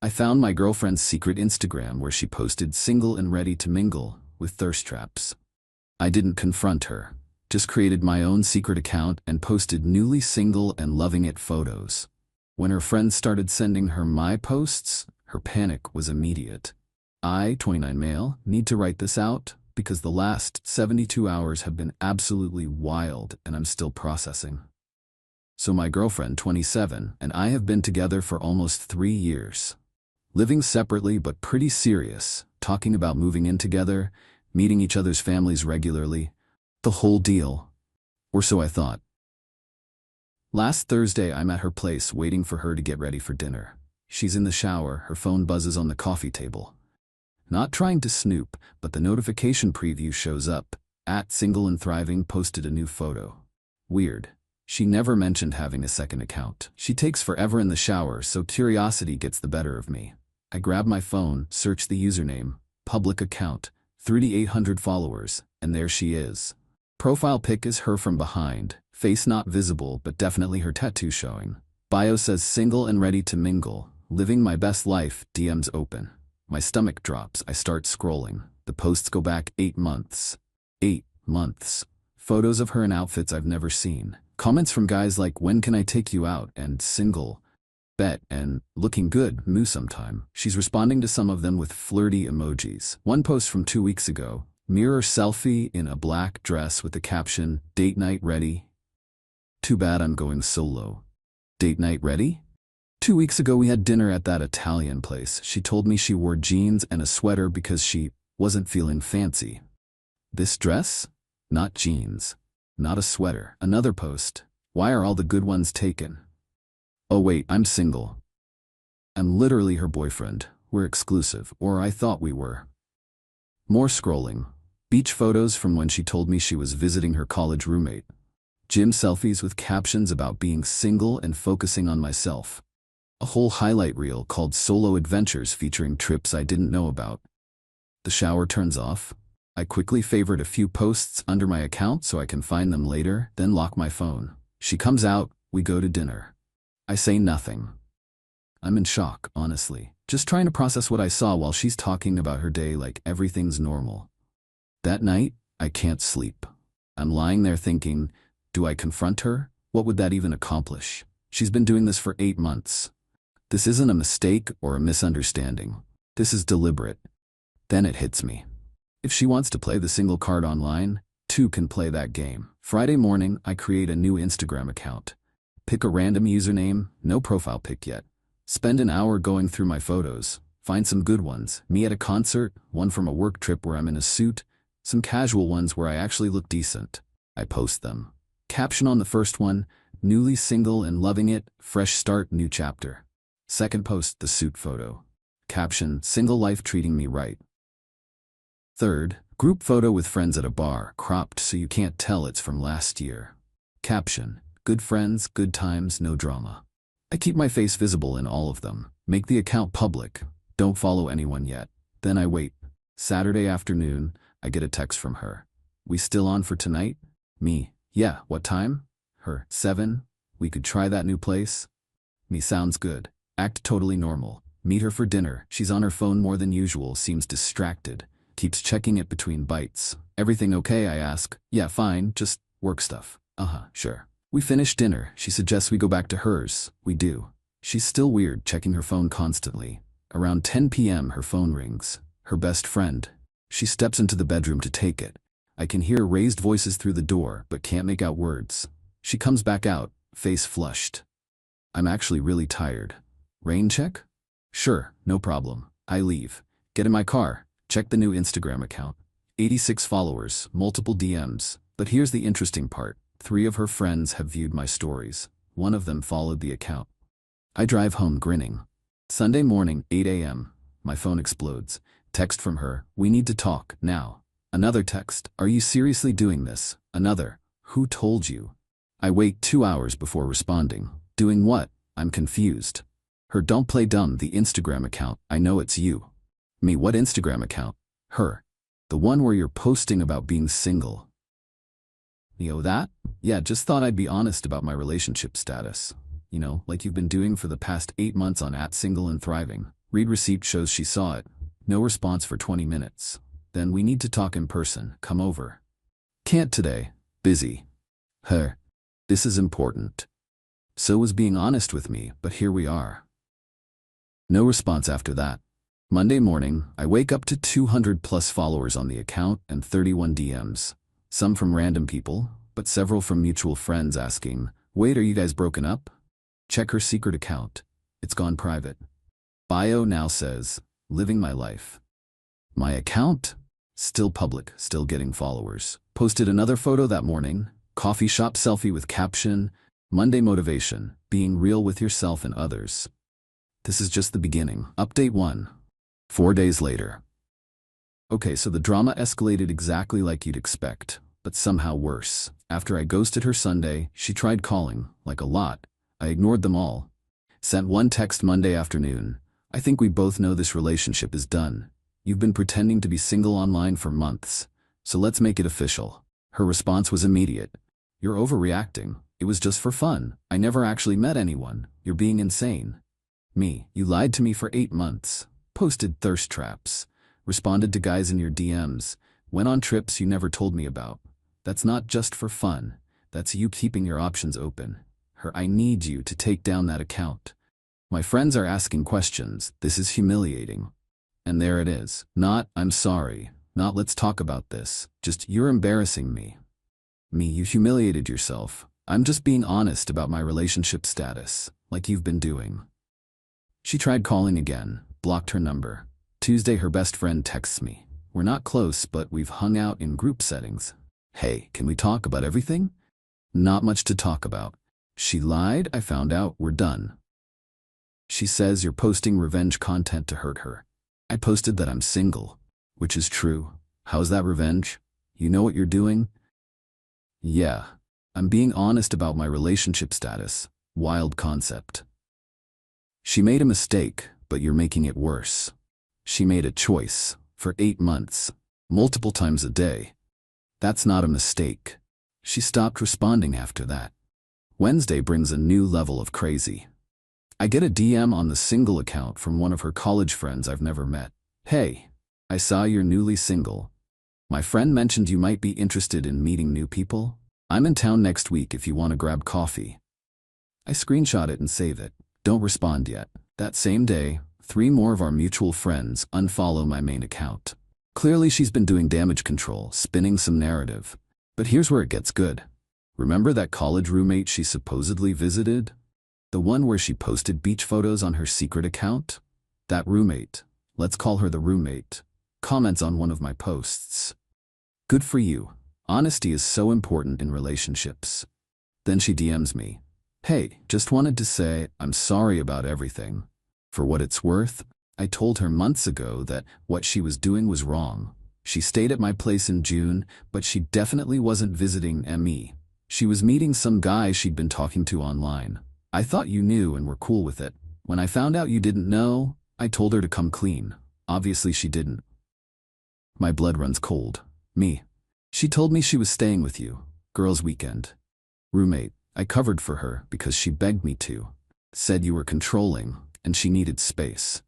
I found my girlfriend's secret Instagram where she posted single and ready to mingle with thirst traps. I didn't confront her, just created my own secret account and posted newly single and loving it photos. When her friends started sending her my posts, her panic was immediate. I, 29 male, need to write this out because the last 72 hours have been absolutely wild and I'm still processing. So my girlfriend, 27, and I have been together for almost 3 years. Living separately but pretty serious, talking about moving in together, meeting each other's families regularly, the whole deal. Or so I thought. Last Thursday I'm at her place waiting for her to get ready for dinner. She's in the shower, her phone buzzes on the coffee table. Not trying to snoop, but the notification preview shows up. @Single and Thriving posted a new photo. Weird. She never mentioned having a second account. She takes forever in the shower, so curiosity gets the better of me. I grab my phone, search the username, public account, 3,800 followers, and there she is. Profile pic is her from behind, face not visible but definitely her tattoo showing. Bio says single and ready to mingle, living my best life, DMs open. My stomach drops, I start scrolling. The posts go back 8 months. 8 months. Photos of her in outfits I've never seen. Comments from guys like, when can I take you out, and single, bet, and looking good, moo sometime. She's responding to some of them with flirty emojis. One post from 2 weeks ago, mirror selfie in a black dress with the caption, date night ready. Too bad I'm going solo. Date night ready? 2 weeks ago we had dinner at that Italian place. She told me she wore jeans and a sweater because she wasn't feeling fancy. This dress? Not jeans. Not a sweater. Another post. Why are all the good ones taken? Oh wait, I'm single. I'm literally her boyfriend. We're exclusive, or I thought we were. More scrolling. Beach photos from when she told me she was visiting her college roommate. Gym selfies with captions about being single and focusing on myself. A whole highlight reel called Solo Adventures featuring trips I didn't know about. The shower turns off. I quickly favorite a few posts under my account so I can find them later, then lock my phone. She comes out, we go to dinner. I say nothing. I'm in shock, honestly. Just trying to process what I saw while she's talking about her day like everything's normal. That night, I can't sleep. I'm lying there thinking, do I confront her? What would that even accomplish? She's been doing this for 8 months. This isn't a mistake or a misunderstanding. This is deliberate. Then it hits me. If she wants to play the single card online, two can play that game. Friday morning, I create a new Instagram account. Pick a random username, no profile pic yet. Spend an hour going through my photos. Find some good ones. Me at a concert, one from a work trip where I'm in a suit, some casual ones where I actually look decent. I post them. Caption on the first one, newly single and loving it, fresh start, new chapter. Second post, the suit photo. Caption, single life treating me right. Third, group photo with friends at a bar, cropped so you can't tell it's from last year. Caption, good friends, good times, no drama. I keep my face visible in all of them. Make the account public. Don't follow anyone yet. Then I wait. Saturday afternoon, I get a text from her. We still on for tonight? Me, yeah, what time? Her, 7. We could try that new place? Me, sounds good. Act totally normal. Meet her for dinner. She's on her phone more than usual, seems distracted. Keeps checking it between bites. Everything okay, I ask. Yeah, fine, just work stuff. Sure. We finish dinner. She suggests we go back to hers. We do. She's still weird, checking her phone constantly. Around 10 p.m. her phone rings. Her best friend. She steps into the bedroom to take it. I can hear raised voices through the door, but can't make out words. She comes back out, face flushed. I'm actually really tired. Rain check? Sure, no problem. I leave. Get in my car. Check the new Instagram account. 86 followers, multiple DMs. But here's the interesting part. 3 of her friends have viewed my stories. 1 of them followed the account. I drive home grinning. Sunday morning, 8 a.m. My phone explodes. Text from her, we need to talk, now. Another text, are you seriously doing this? Another, who told you? I wait 2 hours before responding. Doing what? I'm confused. Her, don't play dumb, the Instagram account, I know it's you. Me, what Instagram account? Her, the one where you're posting about being single. That? Yeah, just thought I'd be honest about my relationship status. Like you've been doing for the past 8 months on @Single and Thriving. Read receipt shows she saw it. No response for 20 minutes. Then we need to talk in person. Come over. Can't today. Busy. Her. This is important. So was being honest with me, but here we are. No response after that. Monday morning, I wake up to 200 plus followers on the account and 31 DMs. Some from random people, but several from mutual friends asking, "Wait, are you guys broken up?" Check her secret account. It's gone private. Bio now says, "Living my life." My account? Still public, still getting followers. Posted another photo that morning, coffee shop selfie with caption, "Monday motivation, being real with yourself and others." This is just the beginning. Update 1. 4 days later. Okay, so the drama escalated exactly like you'd expect, but somehow worse. After I ghosted her Sunday, she tried calling, like a lot. I ignored them all. Sent one text Monday afternoon. "I think we both know this relationship is done. You've been pretending to be single online for months, so let's make it official." Her response was immediate. "You're overreacting. It was just for fun. I never actually met anyone. You're being insane." Me, "You lied to me for 8 months. Posted thirst traps. Responded to guys in your DMs. Went on trips you never told me about. That's not just for fun. That's you keeping your options open." Her, "I need you to take down that account. My friends are asking questions. This is humiliating." And there it is. Not, "I'm sorry." Not, "Let's talk about this." Just, "You're embarrassing me." Me, "You humiliated yourself. I'm just being honest about my relationship status, like you've been doing." She tried calling again. Blocked her number. Tuesday, her best friend texts me. "We're not close, but we've hung out in group settings. Hey, can we talk about everything?" Not much to talk about. She lied. I found out. We're done. She says you're posting revenge content to hurt her. I posted that I'm single, which is true. How's that revenge? You know what you're doing? Yeah, I'm being honest about my relationship status. Wild concept. She made a mistake, but you're making it worse. She made a choice, for 8 months, multiple times a day. That's not a mistake. She stopped responding after that. Wednesday brings a new level of crazy. I get a DM on the single account from one of her college friends I've never met. "Hey, I saw you're newly single. My friend mentioned you might be interested in meeting new people. I'm in town next week if you want to grab coffee." I screenshot it and save it. Don't respond yet. That same day, 3 more of our mutual friends unfollow my main account. Clearly she's been doing damage control, spinning some narrative. But here's where it gets good. Remember that college roommate she supposedly visited? The one where she posted beach photos on her secret account? That roommate, let's call her the roommate, comments on one of my posts. "Good for you. Honesty is so important in relationships." Then she DMs me. "Hey, just wanted to say I'm sorry about everything. For what it's worth, I told her months ago that what she was doing was wrong. She stayed at my place in June, but she definitely wasn't visiting me. She was meeting some guy she'd been talking to online. I thought you knew and were cool with it. When I found out you didn't know, I told her to come clean. Obviously she didn't." My blood runs cold. Me, "She told me she was staying with you. Girls' weekend." Roommate, "I covered for her because she begged me to. Said you were controlling and she needed space.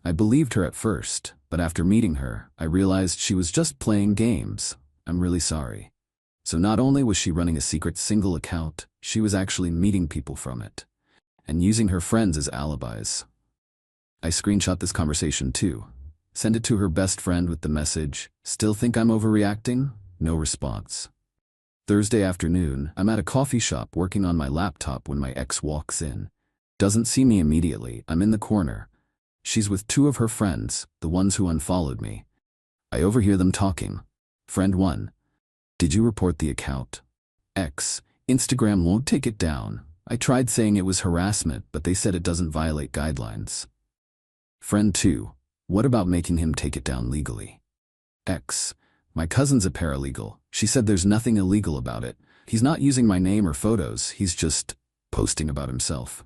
I believed her at first, but after meeting her, I realized she was just playing games. I'm really sorry." So not only was she running a secret single account, she was actually meeting people from it and using her friends as alibis. I screenshot this conversation too. Send it to her best friend with the message, "Still think I'm overreacting?" No response. Thursday afternoon, I'm at a coffee shop working on my laptop when my ex walks in. Doesn't see me immediately. I'm in the corner. She's with 2 of her friends, the ones who unfollowed me. I overhear them talking. Friend 1. "Did you report the account?" X. "Instagram won't take it down. I tried saying it was harassment, but they said it doesn't violate guidelines." Friend 2. "What about making him take it down legally?" X. "My cousin's a paralegal. She said there's nothing illegal about it. He's not using my name or photos. He's just posting about himself."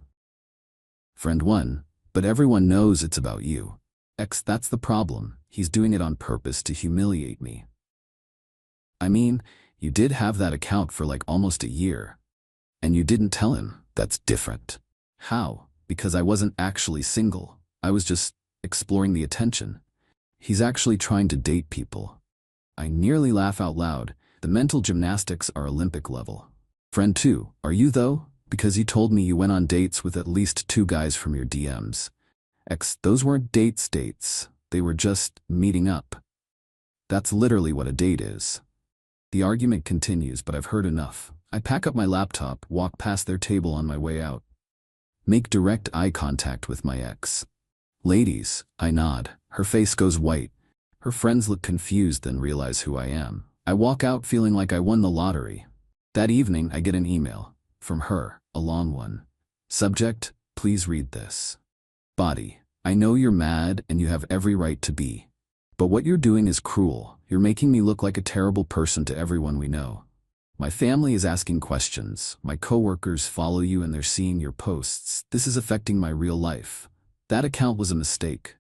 Friend 1. "But everyone knows it's about you." X. "That's the problem. He's doing it on purpose to humiliate me." I mean, you did have that account for like almost a year. And you didn't tell him. That's different. How? Because I wasn't actually single. I was just exploring the attention. He's actually trying to date people. I nearly laugh out loud. The mental gymnastics are Olympic level. Friend 2, are you though? Because you told me you went on dates with at least 2 guys from your DMs. Those weren't dates. They were just meeting up. That's literally what a date is. The argument continues, but I've heard enough. I pack up my laptop, walk past their table on my way out. Make direct eye contact with my ex. Ladies, I nod. Her face goes white. Her friends look confused, then realize who I am. I walk out feeling like I won the lottery. That evening, I get an email. From her, a long one. Subject, please read this. Body, I know you're mad and you have every right to be. But what you're doing is cruel. You're making me look like a terrible person to everyone we know. My family is asking questions. My coworkers follow you and they're seeing your posts. This is affecting my real life. That account was a mistake.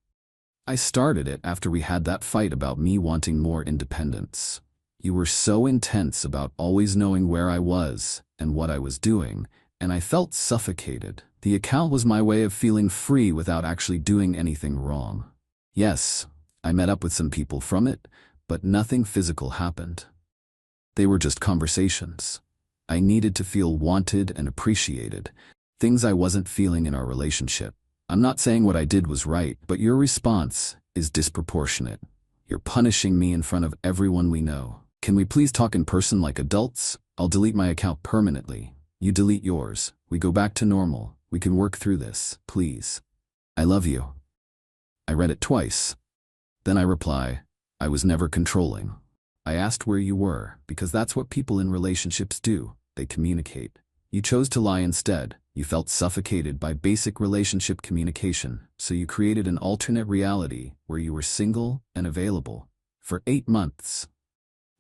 I started it after we had that fight about me wanting more independence. You were so intense about always knowing where I was and what I was doing, and I felt suffocated. The account was my way of feeling free without actually doing anything wrong. Yes, I met up with some people from it, but nothing physical happened. They were just conversations. I needed to feel wanted and appreciated, things I wasn't feeling in our relationship. I'm not saying what I did was right, but your response is disproportionate. You're punishing me in front of everyone we know. Can we please talk in person like adults? I'll delete my account permanently. You delete yours. We go back to normal. We can work through this, please. I love you. I read it twice. Then I reply, I was never controlling. I asked where you were, because that's what people in relationships do. They communicate. You chose to lie instead. You felt suffocated by basic relationship communication, so you created an alternate reality where you were single and available. For 8 months.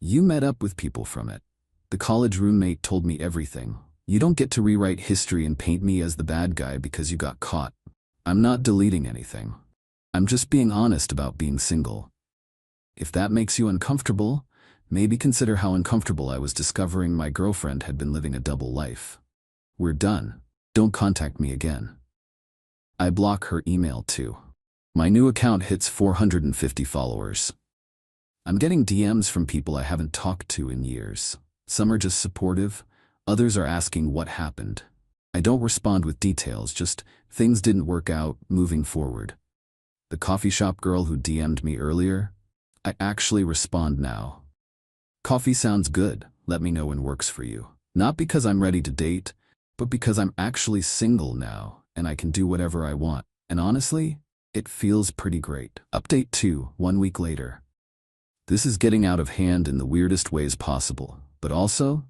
You met up with people from it. The college roommate told me everything. You don't get to rewrite history and paint me as the bad guy because you got caught. I'm not deleting anything. I'm just being honest about being single. If that makes you uncomfortable, maybe consider how uncomfortable I was discovering my girlfriend had been living a double life. We're done. Don't contact me again. I block her email too. My new account hits 450 followers. I'm getting DMs from people I haven't talked to in years. Some are just supportive, others are asking what happened. I don't respond with details, just things didn't work out, moving forward. The coffee shop girl who DM'd me earlier, I actually respond now. Coffee sounds good, let me know when works for you. Not because I'm ready to date, but because I'm actually single now and I can do whatever I want. And honestly, it feels pretty great. Update 2, 1 week later. This is getting out of hand in the weirdest ways possible, but also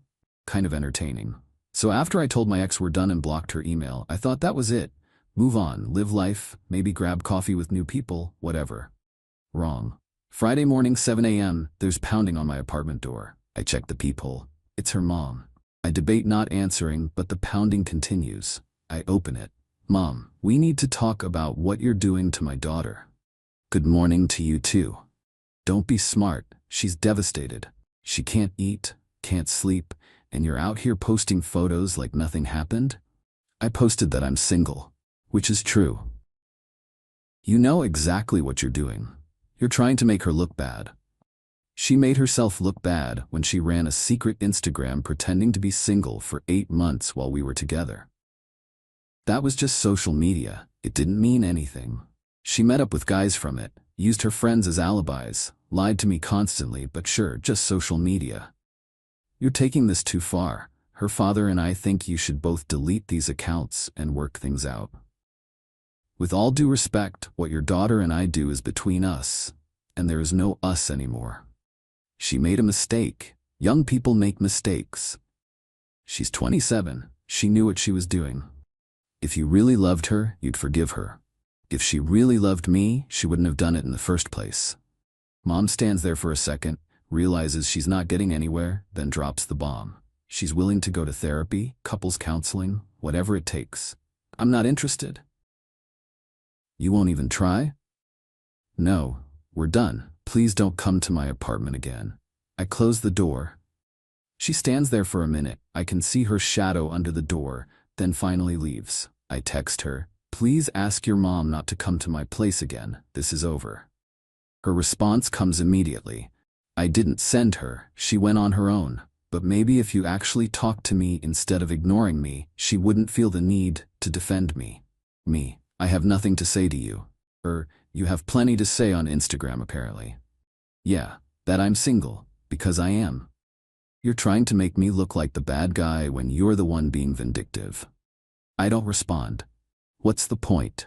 kind of entertaining. So after I told my ex we're done and blocked her email, I thought that was it. Move on, live life, maybe grab coffee with new people, whatever. Wrong. Friday morning, 7 a.m., there's pounding on my apartment door. I check the peephole. It's her mom. I debate not answering, but the pounding continues. I open it. Mom, we need to talk about what you're doing to my daughter. Good morning to you too. Don't be smart. She's devastated. She can't eat, can't sleep, and you're out here posting photos like nothing happened? I posted that I'm single, which is true. You know exactly what you're doing. You're trying to make her look bad. She made herself look bad when she ran a secret Instagram pretending to be single for 8 months while we were together. That was just social media. It didn't mean anything. She met up with guys from it, used her friends as alibis, lied to me constantly, but sure, just social media. You're taking this too far. Her father and I think you should both delete these accounts and work things out. With all due respect, what your daughter and I do is between us, and there is no us anymore. She made a mistake. Young people make mistakes. She's 27. She knew what she was doing. If you really loved her, you'd forgive her. If she really loved me, she wouldn't have done it in the first place. Mom stands there for a second, realizes she's not getting anywhere, then drops the bomb. She's willing to go to therapy, couples counseling, whatever it takes. I'm not interested. You won't even try? No, we're done. Please don't come to my apartment again. I close the door. She stands there for a minute. I can see her shadow under the door, then finally leaves. I text her, Please ask your mom not to come to my place again. This is over. Her response comes immediately. I didn't send her. She went on her own. But maybe if you actually talked to me instead of ignoring me, she wouldn't feel the need to defend me. Me, I have nothing to say to you. You have plenty to say on Instagram apparently. Yeah, that I'm single, because I am. You're trying to make me look like the bad guy when you're the one being vindictive. I don't respond. What's the point?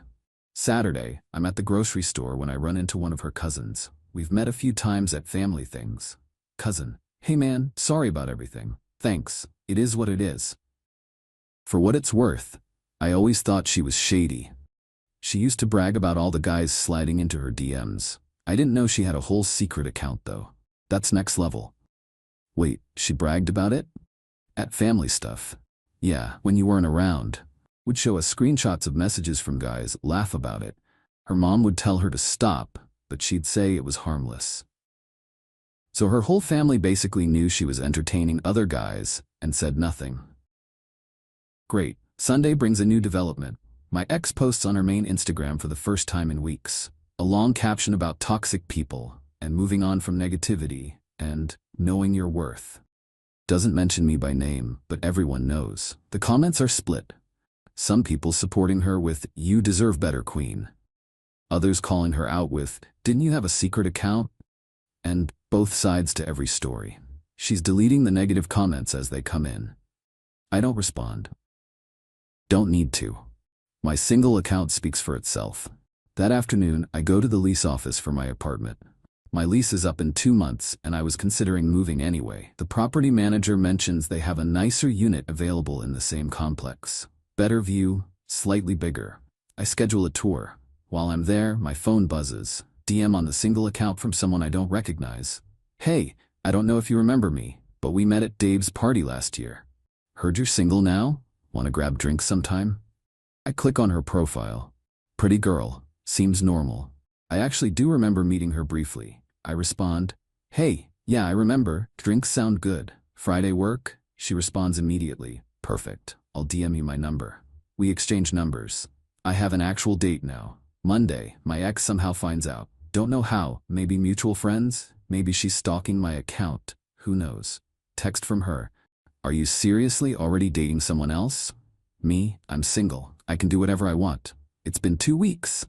Saturday, I'm at the grocery store when I run into one of her cousins. We've met a few times at family things. Cousin, hey man, sorry about everything. Thanks, it is what it is. For what it's worth, I always thought she was shady. She used to brag about all the guys sliding into her DMs. I didn't know she had a whole secret account though. That's next level. Wait, she bragged about it? At family stuff. Yeah, when you weren't around. Would show us screenshots of messages from guys, laugh about it. Her mom would tell her to stop, but she'd say it was harmless. So her whole family basically knew she was entertaining other guys and said nothing. Great. Sunday brings a new development. My ex posts on her main Instagram for the first time in weeks. A long caption about toxic people and moving on from negativity and knowing your worth. Doesn't mention me by name, but everyone knows. The comments are split. Some people supporting her with, "You deserve better, queen." Others calling her out with, "Didn't you have a secret account?" And both sides to every story. She's deleting the negative comments as they come in. I don't respond. Don't need to. My single account speaks for itself. That afternoon, I go to the lease office for my apartment. My lease is up in 2 months, and I was considering moving anyway. The property manager mentions they have a nicer unit available in the same complex. Better view, slightly bigger. I schedule a tour. While I'm there, my phone buzzes. DM on the single account from someone I don't recognize. Hey, I don't know if you remember me, but we met at Dave's party last year. Heard you're single now? Want to grab drinks sometime? I click on her profile. Pretty girl. Seems normal. I actually do remember meeting her briefly. I respond, "Hey, yeah, I remember. Drinks sound good. Friday work?" She responds immediately. Perfect. I'll DM you my number. We exchange numbers. I have an actual date now. Monday, my ex somehow finds out. Don't know how. Maybe mutual friends? Maybe she's stalking my account. Who knows? Text from her. Are you seriously already dating someone else? Me, I'm single. I can do whatever I want. It's been 2 weeks.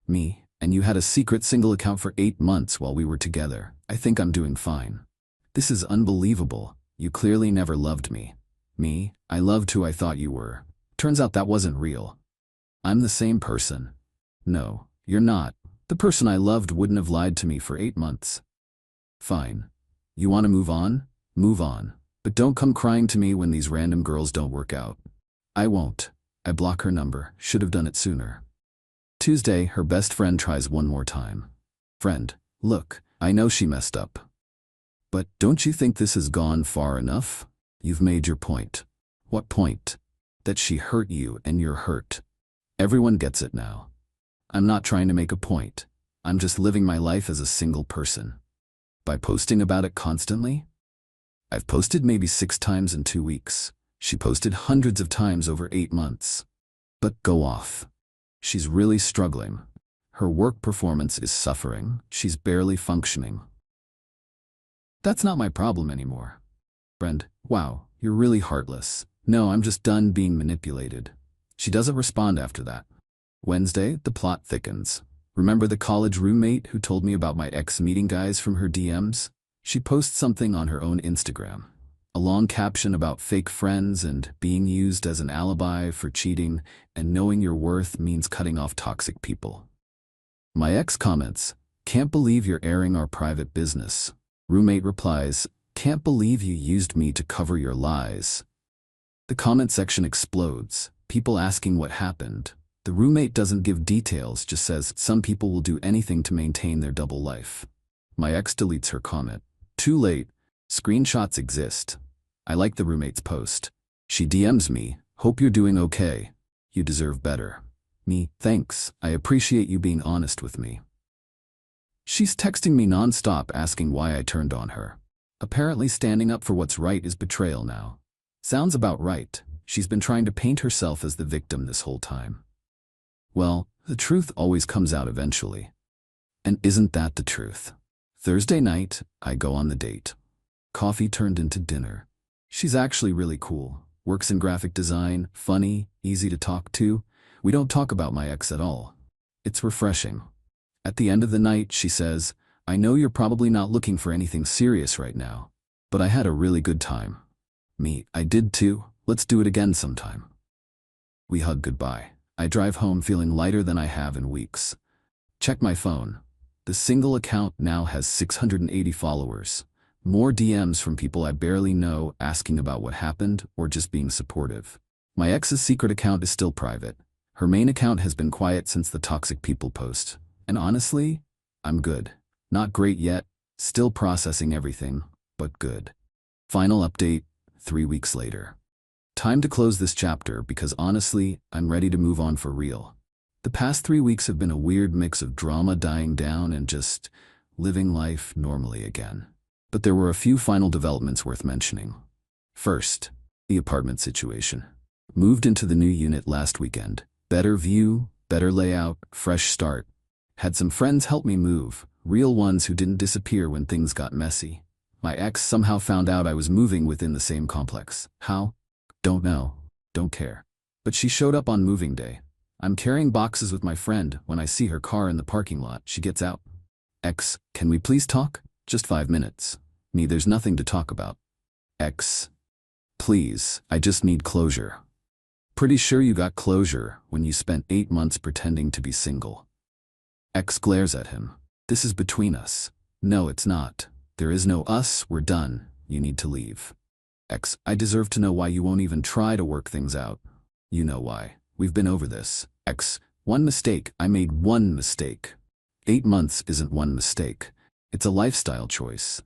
Me, and you had a secret single account for 8 months while we were together. I think I'm doing fine. This is unbelievable. You clearly never loved me. Me, I loved who I thought you were. Turns out that wasn't real. I'm the same person. No, you're not. The person I loved wouldn't have lied to me for 8 months. Fine. You want to move on? Move on. But don't come crying to me when these random girls don't work out. I won't. I block her number. Should have done it sooner. Tuesday, her best friend tries one more time. Friend, look, I know she messed up. But don't you think this has gone far enough? You've made your point. What point? That she hurt you and you're hurt. Everyone gets it now. I'm not trying to make a point. I'm just living my life as a single person. By posting about it constantly? I've posted maybe 6 times in 2 weeks. She posted hundreds of times over 8 months. But go off. She's really struggling. Her work performance is suffering. She's barely functioning. That's not my problem anymore. Friend, wow, you're really heartless. No, I'm just done being manipulated. She doesn't respond after that. Wednesday, the plot thickens. Remember the college roommate who told me about my ex meeting guys from her DMs? She posts something on her own Instagram. A long caption about fake friends and being used as an alibi for cheating, and knowing your worth means cutting off toxic people. My ex comments, "Can't believe you're airing our private business." Roommate replies, "Can't believe you used me to cover your lies." The comment section explodes, people asking what happened. The roommate doesn't give details, just says some people will do anything to maintain their double life. My ex deletes her comment. Too late. Screenshots exist. I like the roommate's post. She DMs me, "Hope you're doing okay. You deserve better." Me, "Thanks, I appreciate you being honest with me." She's texting me nonstop asking why I turned on her. Apparently standing up for what's right is betrayal now. Sounds about right. She's been trying to paint herself as the victim this whole time. Well, the truth always comes out eventually. And isn't that the truth? Thursday night, I go on the date. Coffee turned into dinner. She's actually really cool. Works in graphic design, funny, easy to talk to. We don't talk about my ex at all. It's refreshing. At the end of the night, she says, I know you're probably not looking for anything serious right now, but I had a really good time. Me, I did too. Let's do it again sometime. We hug goodbye. I drive home feeling lighter than I have in weeks. Check my phone. The single account now has 680 followers. More DMs from people I barely know asking about what happened or just being supportive. My ex's secret account is still private. Her main account has been quiet since the toxic people post. And honestly, I'm good. Not great yet, still processing everything, but good. Final update, 3 weeks later. Time to close this chapter because honestly, I'm ready to move on for real. The past 3 weeks have been a weird mix of drama dying down and just living life normally again. But there were a few final developments worth mentioning. First, the apartment situation. Moved into the new unit last weekend. Better view, better layout, fresh start. Had some friends help me move, real ones who didn't disappear when things got messy. My ex somehow found out I was moving within the same complex. How? Don't know. Don't care. But she showed up on moving day. I'm carrying boxes with my friend. When I see her car in the parking lot, she gets out. Ex, can we please talk? Just 5 minutes. Me, there's nothing to talk about. Ex, please, I just need closure. Pretty sure you got closure when you spent 8 months pretending to be single. Ex glares at him. This is between us. No, it's not. There is no us, we're done. You need to leave. Ex, I deserve to know why you won't even try to work things out. You know why. We've been over this. Ex, one mistake. I made one mistake. 8 months isn't one mistake. It's a lifestyle choice.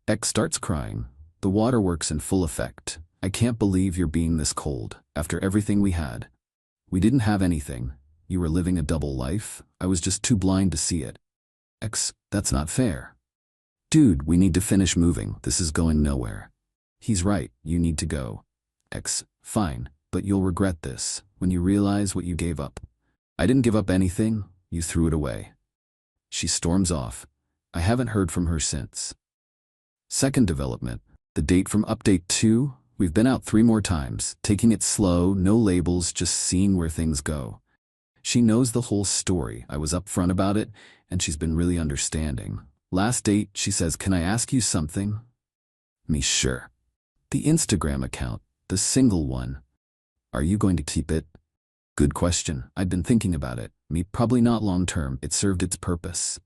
Ex starts crying. The waterworks in full effect. I can't believe you're being this cold, after everything we had. We didn't have anything. You were living a double life. I was just too blind to see it. Ex, that's not fair. Dude, we need to finish moving. This is going nowhere. He's right, you need to go. Ex, fine, but you'll regret this, when you realize what you gave up. I didn't give up anything, you threw it away. She storms off. I haven't heard from her since. Second development, the date from update 2, we've been out 3 more times, taking it slow, no labels, just seeing where things go. She knows the whole story, I was upfront about it, and she's been really understanding. Last date, she says, can I ask you something? Me, sure. The Instagram account, the single one. Are you going to keep it? Good question. I'd been thinking about it. Me, probably not long term. It served its purpose.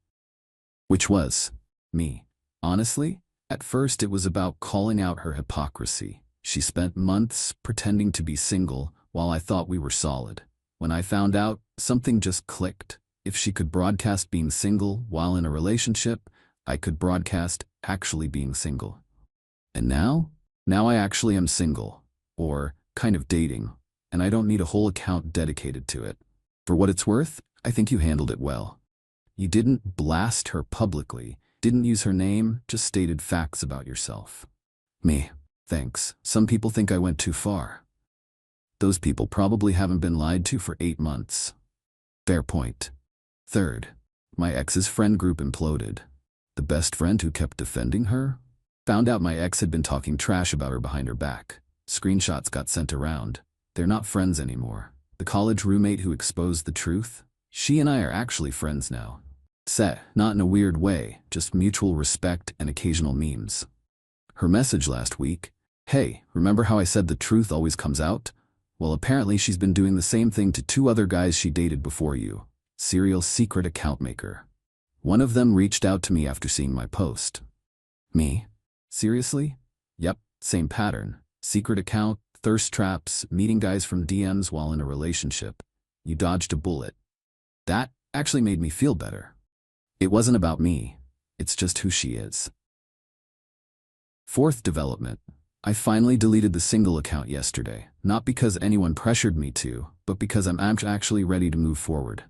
Which was? Me. Honestly, at first it was about calling out her hypocrisy. She spent months pretending to be single while I thought we were solid. When I found out, something just clicked. If she could broadcast being single while in a relationship, I could broadcast actually being single. And now? Now I actually am single. Or kind of dating. And I don't need a whole account dedicated to it. For what it's worth, I think you handled it well. You didn't blast her publicly, didn't use her name, just stated facts about yourself. Me. Thanks. Some people think I went too far. Those people probably haven't been lied to for 8 months. Fair point. Third, my ex's friend group imploded. The best friend who kept defending her found out my ex had been talking trash about her behind her back. Screenshots got sent around. They're not friends anymore. The college roommate who exposed the truth, she and I are actually friends now. Not in a weird way, just mutual respect and occasional memes. Her message last week, hey, remember how I said the truth always comes out? Well, apparently she's been doing the same thing to 2 other guys she dated before you. Serial secret account maker. One of them reached out to me after seeing my post. Me? Seriously? Yep, same pattern. Secret account, thirst traps, meeting guys from DMs while in a relationship. You dodged a bullet. That actually made me feel better. It wasn't about me. It's just who she is. Fourth development. I finally deleted the single account yesterday, not because anyone pressured me to, but because I'm actually ready to move forward.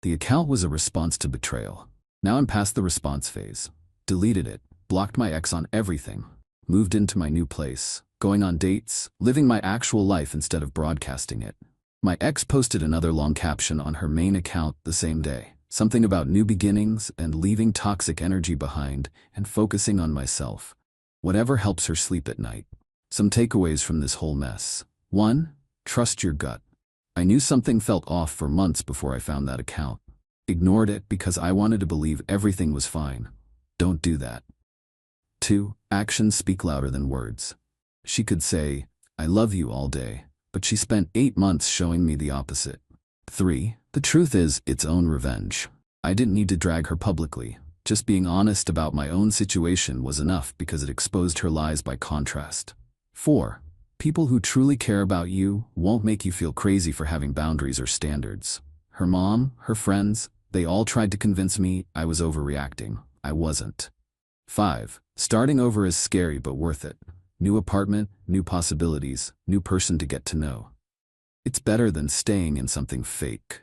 The account was a response to betrayal. Now I'm past the response phase. Deleted it, blocked my ex on everything, moved into my new place, going on dates, living my actual life instead of broadcasting it. My ex posted another long caption on her main account the same day. Something about new beginnings and leaving toxic energy behind and focusing on myself. Whatever helps her sleep at night. Some takeaways from this whole mess. 1. Trust your gut. I knew something felt off for months before I found that account. Ignored it because I wanted to believe everything was fine. Don't do that. 2. Actions speak louder than words. She could say, "I love you" all day, but she spent 8 months showing me the opposite. 3. The truth is its own revenge. I didn't need to drag her publicly. Just being honest about my own situation was enough because it exposed her lies by contrast. 4. People who truly care about you won't make you feel crazy for having boundaries or standards. Her mom, her friends, they all tried to convince me I was overreacting. I wasn't. 5. Starting over is scary but worth it. New apartment, new possibilities, new person to get to know. It's better than staying in something fake.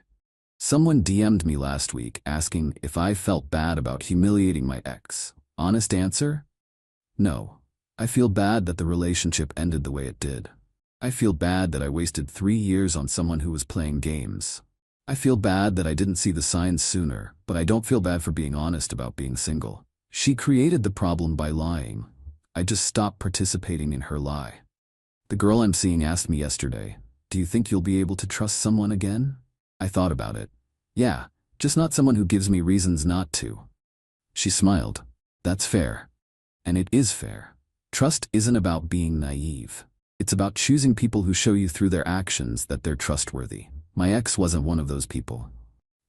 Someone DM'd me last week asking if I felt bad about humiliating my ex. Honest answer? No. I feel bad that the relationship ended the way it did. I feel bad that I wasted 3 years on someone who was playing games. I feel bad that I didn't see the signs sooner, but I don't feel bad for being honest about being single. She created the problem by lying. I just stopped participating in her lie. The girl I'm seeing asked me yesterday, "Do you think you'll be able to trust someone again?" I thought about it. Yeah, just not someone who gives me reasons not to. She smiled. That's fair. And it is fair. Trust isn't about being naive. It's about choosing people who show you through their actions that they're trustworthy. My ex wasn't one of those people.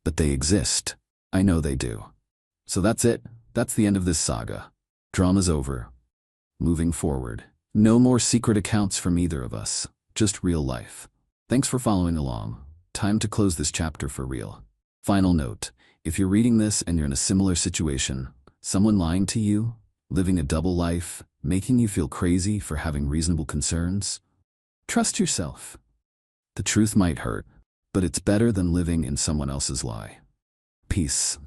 But they exist. I know they do. So that's it. That's the end of this saga. Drama's over. Moving forward. No more secret accounts from either of us. Just real life. Thanks for following along. Time to close this chapter for real. Final note. If you're reading this and you're in a similar situation, someone lying to you, living a double life, making you feel crazy for having reasonable concerns, trust yourself. The truth might hurt, but it's better than living in someone else's lie. Peace.